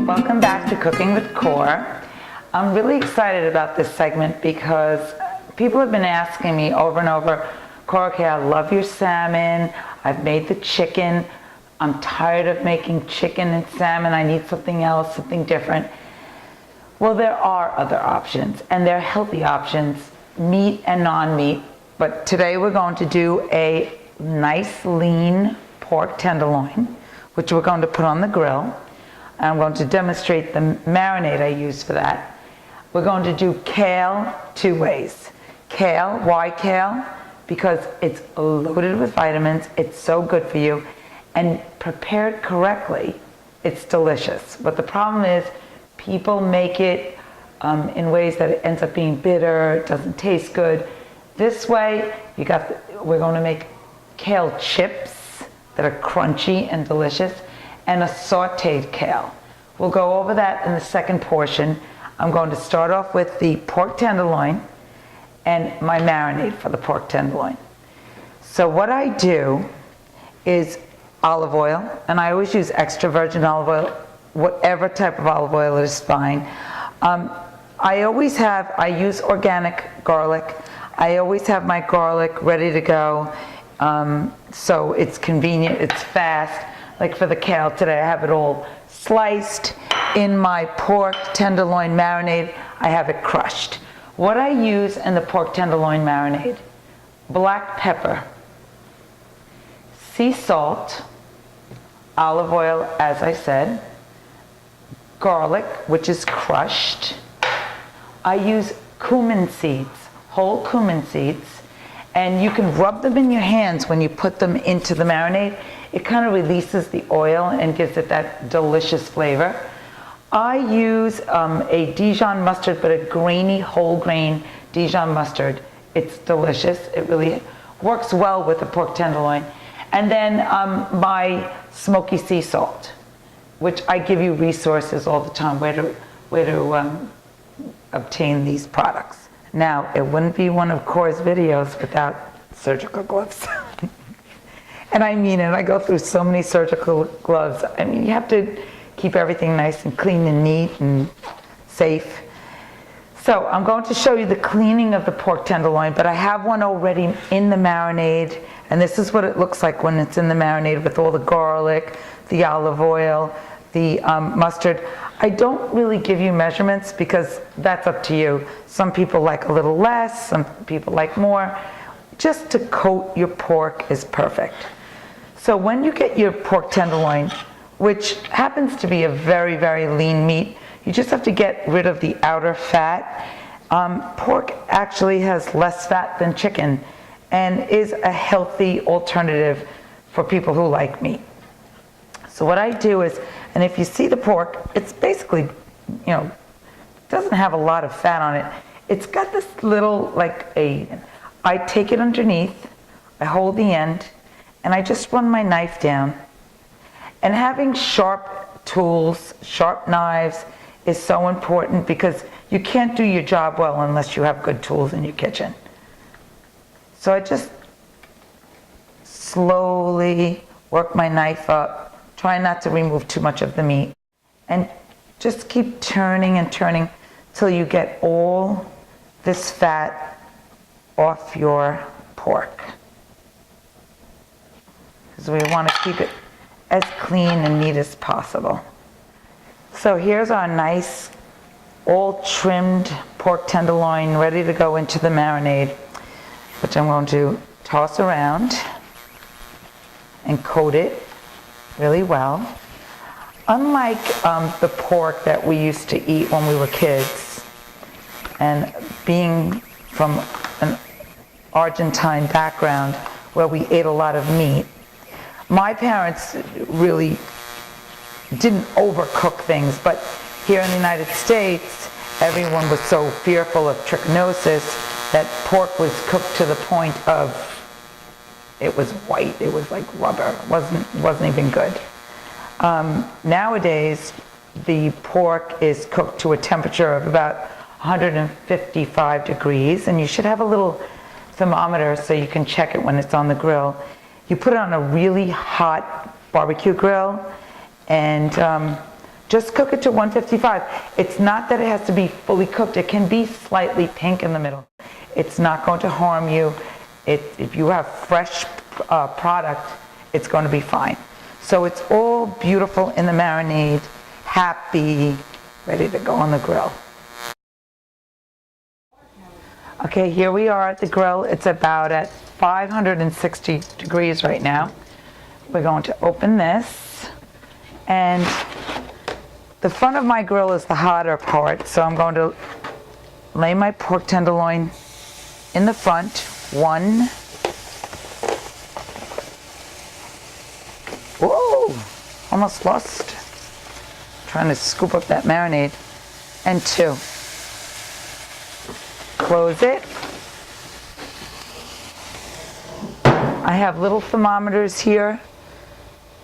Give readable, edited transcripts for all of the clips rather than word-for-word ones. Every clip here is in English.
Welcome back to Cooking with Core. I'm really excited about this segment because people have been asking me over and over, Core, okay, I love your salmon, I've made the chicken, I'm tired of making chicken and salmon, I need something else, something different. Well, there are other options, and they're healthy options, meat and non-meat, but today we're going to do a nice lean pork tenderloin, which we're going to put on the grill. I'm going to demonstrate the marinade I use for that. We're going to do kale two ways. Kale, why kale? Because it's loaded with vitamins, it's so good for you, and prepared correctly, it's delicious. But the problem is, people make it in ways that it ends up being bitter, it doesn't taste good. This way, we're going to make kale chips that are crunchy and delicious, and a sauteed kale. We'll go over that in the second portion. I'm going to start off with the pork tenderloin and my marinade for the pork tenderloin. So what I do is olive oil, and I always use extra virgin olive oil, whatever type of olive oil is fine. I use organic garlic. I always have my garlic ready to go, so it's convenient, it's fast. Like for the kale today, I have it all sliced. In my pork tenderloin marinade, I have it crushed. What I use in the pork tenderloin marinade: black pepper, sea salt, olive oil, as I said, garlic, which is crushed. I use cumin seeds, whole cumin seeds, and you can rub them in your hands when you put them into the marinade. It kind of releases the oil and gives it that delicious flavor. I use a Dijon mustard, but a grainy, whole grain Dijon mustard. It's delicious. It really works well with the pork tenderloin. And then my smoky sea salt, which I give you resources all the time where to obtain these products. Now, it wouldn't be one of Core's videos without surgical gloves. And I mean it, I go through so many surgical gloves. I mean, you have to keep everything nice and clean and neat and safe. So I'm going to show you the cleaning of the pork tenderloin, but I have one already in the marinade, and this is what it looks like when it's in the marinade with all the garlic, the olive oil, the mustard. I don't really give you measurements because that's up to you. Some people like a little less, some people like more. Just to coat your pork is perfect. So when you get your pork tenderloin, which happens to be a very, very lean meat, you just have to get rid of the outer fat. Pork actually has less fat than chicken and is a healthy alternative for people who like meat. So what I do is, and if you see the pork, it's basically, doesn't have a lot of fat on it. It's got this little, I take it underneath, I hold the end, and I just run my knife down. And having sharp tools, sharp knives is so important because you can't do your job well unless you have good tools in your kitchen. So I just slowly work my knife up, try not to remove too much of the meat, and just keep turning and turning till you get all this fat off your pork. Because we want to keep it as clean and neat as possible. So here's our nice, all trimmed pork tenderloin ready to go into the marinade, which I'm going to toss around and coat it really well. Unlike the pork that we used to eat when we were kids, and being from an Argentine background where we ate a lot of meat, my parents really didn't overcook things, but here in the United States, everyone was so fearful of trichinosis that pork was cooked to the point of, it was white, it was like rubber, wasn't even good. Nowadays, the pork is cooked to a temperature of about 155 degrees, and you should have a little thermometer so you can check it when it's on the grill. You put it on a really hot barbecue grill, and Just cook it to 155. It's not that it has to be fully cooked. It can be slightly pink in the middle. It's not going to harm you. If you have fresh product, it's going to be fine. So it's all beautiful in the marinade, happy, ready to go on the grill. Okay, here we are at the grill. It's about at 560 degrees right now. We're going to open this, and the front of my grill is the hotter part, so I'm going to lay my pork tenderloin in the front. One. Whoa! Almost lost. Trying to scoop up that marinade. And two. Close it. I have little thermometers here,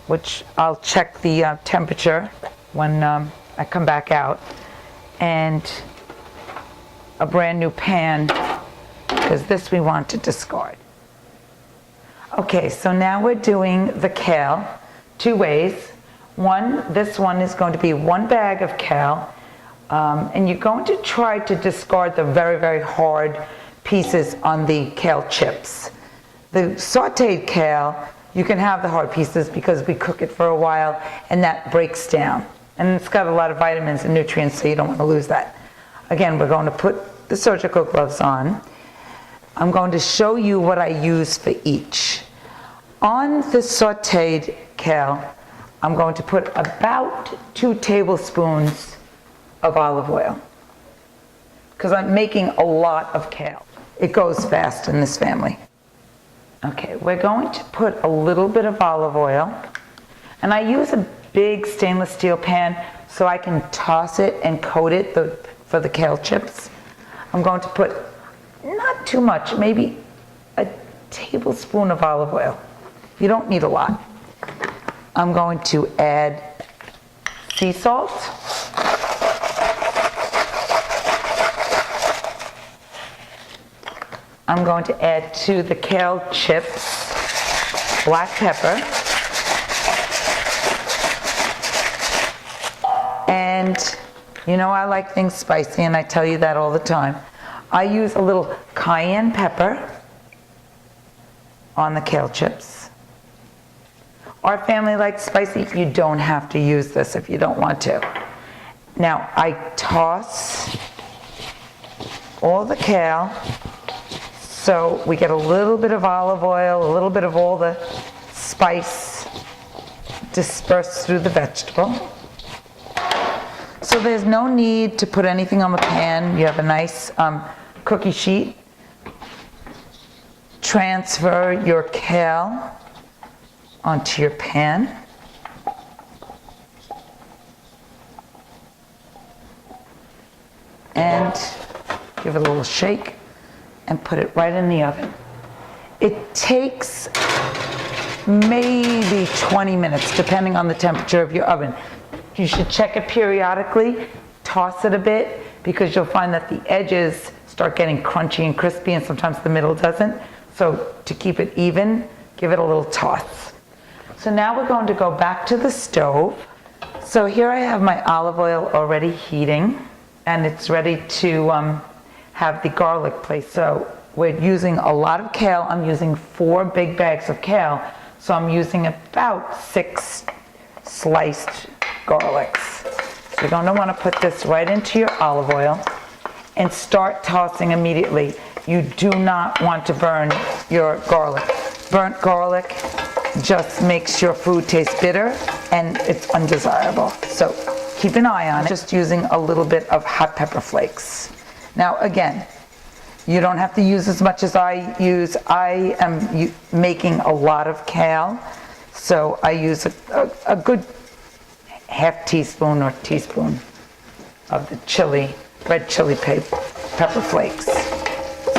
which I'll check the temperature when I come back out, and a brand new pan, because this we want to discard. Okay, so now we're doing the kale two ways. This one is going to be 1 bag of kale, and you're going to try to discard the very, very hard pieces on the kale chips. The sauteed kale, you can have the hard pieces because we cook it for a while and that breaks down. And it's got a lot of vitamins and nutrients, so you don't want to lose that. Again, we're going to put the surgical gloves on. I'm going to show you what I use for each. On the sauteed kale, I'm going to put about 2 tablespoons of olive oil, because I'm making a lot of kale. It goes fast in this family. Okay, we're going to put a little bit of olive oil, and I use a big stainless steel pan so I can toss it and coat it for the kale chips. I'm going to put not too much, maybe a tablespoon of olive oil. You don't need a lot. I'm going to add sea salt. I'm going to add to the kale chips black pepper. And you know I like things spicy, and I tell you that all the time. I use a little cayenne pepper on the kale chips. Our family likes spicy. You don't have to use this if you don't want to. Now I toss all the kale, so we get a little bit of olive oil, a little bit of all the spice dispersed through the vegetable. So there's no need to put anything on the pan. You have a nice cookie sheet. Transfer your kale onto your pan. And give it a little shake and put it right in the oven. It takes maybe 20 minutes, depending on the temperature of your oven. You should check it periodically, toss it a bit, because you'll find that the edges start getting crunchy and crispy, and sometimes the middle doesn't. So to keep it even, give it a little toss. So now we're going to go back to the stove. So here I have my olive oil already heating, and it's ready to have the garlic placed. So we're using a lot of kale. I'm using 4 big bags of kale, so I'm using about 6 sliced garlics. So you're going to want to put this right into your olive oil and start tossing immediately. You do not want to burn your garlic. Burnt garlic just makes your food taste bitter, and it's undesirable. So keep an eye on it. Just using a little bit of hot pepper flakes. Now again, you don't have to use as much as I use. I am making a lot of kale, so I use a good half teaspoon or teaspoon of the red chili pepper flakes.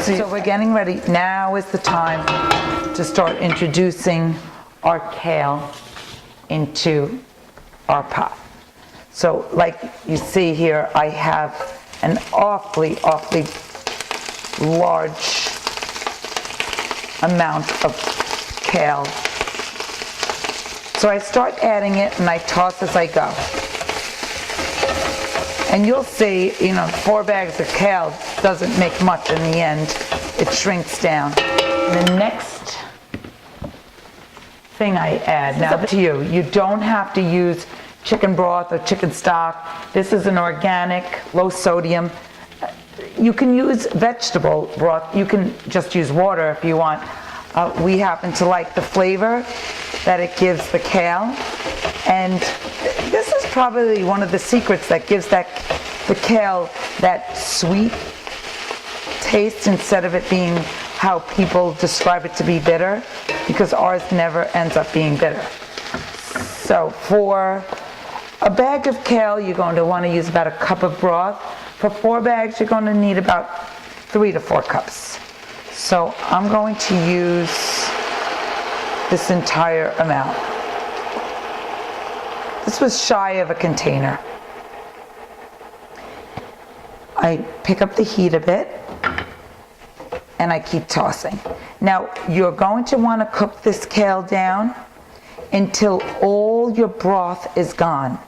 So we're getting ready. Now is the time to start introducing our kale into our pot. So like you see here, I have an awfully large amount of kale. So I start adding it and I toss as I go. And you'll see, 4 bags of kale doesn't make much in the end. It shrinks down. The next thing I add, now it's up to you. You don't have to use chicken broth or chicken stock. This is an organic, low sodium. You can use vegetable broth. You can just use water if you want. We happen to like the flavor that it gives the kale. And this is probably one of the secrets that gives the kale that sweet taste instead of it being how people describe it to be bitter, because ours never ends up being bitter. So for a bag of kale, you're going to want to use about a cup of broth. For 4 bags, you're going to need about 3 to 4 cups. So I'm going to use this entire amount. This was shy of a container. I pick up the heat a bit and I keep tossing. Now, you're going to want to cook this kale down until all your broth is gone.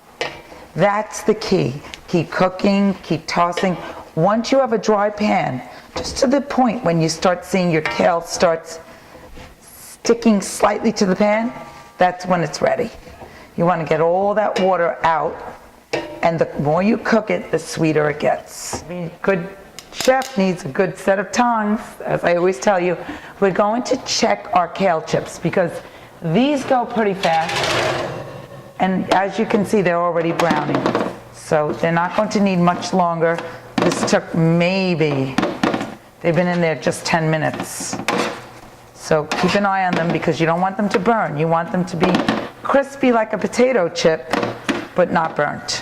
That's the key. Keep cooking, keep tossing. Once you have a dry pan, just to the point when you start seeing your kale starts sticking slightly to the pan, that's when it's ready. You want to get all that water out, and the more you cook it, the sweeter it gets. A good chef needs a good set of tongs, as I always tell you. We're going to check our kale chips because these go pretty fast, and as you can see, they're already browning. So they're not going to need much longer. This took maybe, they've been in there just 10 minutes. So keep an eye on them because you don't want them to burn. You want them to be crispy like a potato chip, but not burnt.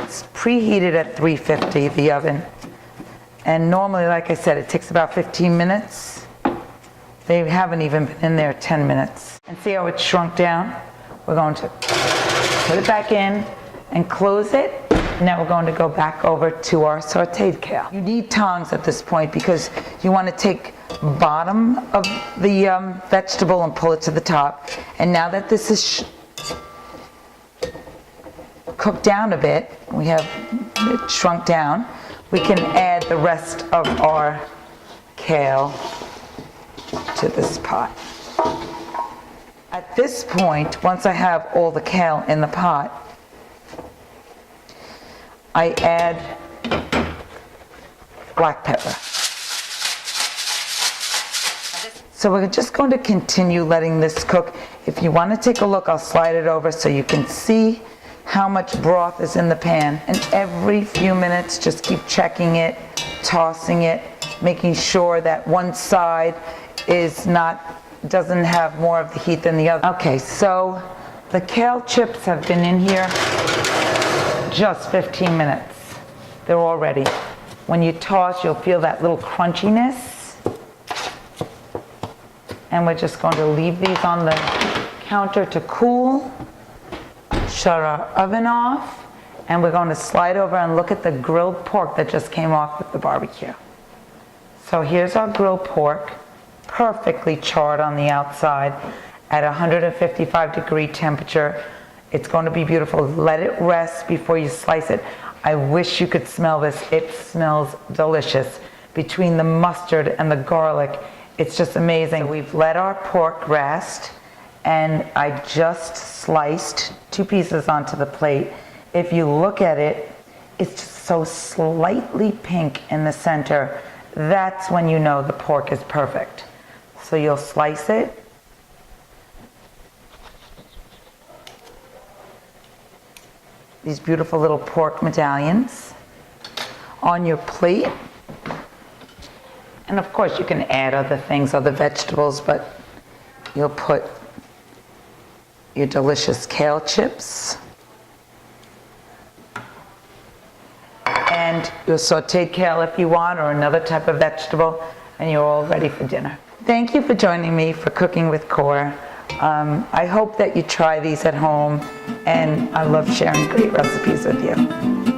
It's preheated at 350, the oven. And normally, like I said, it takes about 15 minutes. They haven't even been in there 10 minutes. And see how it's shrunk down? We're going to put it back in and close it. Now we're going to go back over to our sauteed kale. You need tongs at this point because you want to take bottom of the vegetable and pull it to the top. And now that this is cooked down a bit, we have it shrunk down, we can add the rest of our kale to this pot. At this point, once I have all the kale in the pot, I add black pepper. So we're just going to continue letting this cook. If you want to take a look, I'll slide it over so you can see how much broth is in the pan. And every few minutes, just keep checking it, tossing it, making sure that one side doesn't have more of the heat than the other. Okay, so the kale chips have been in here just 15 minutes. They're all ready. When you toss, you'll feel that little crunchiness. And we're just going to leave these on the counter to cool. Shut our oven off. And we're going to slide over and look at the grilled pork that just came off with the barbecue. So here's our grilled pork, perfectly charred on the outside at 155-degree temperature. It's going to be beautiful. Let it rest before you slice it. I wish you could smell this. It smells delicious. Between the mustard and the garlic, it's just amazing. So we've let our pork rest, and I just sliced 2 pieces onto the plate. If you look at it, it's just so slightly pink in the center. That's when you know the pork is perfect. So you'll slice it. These beautiful little pork medallions on your plate. And of course you can add other things, other vegetables, but you'll put your delicious kale chips and your sauteed kale if you want, or another type of vegetable, and you're all ready for dinner. Thank you for joining me for Cooking with Core. I hope that you try these at home, and I love sharing great recipes with you.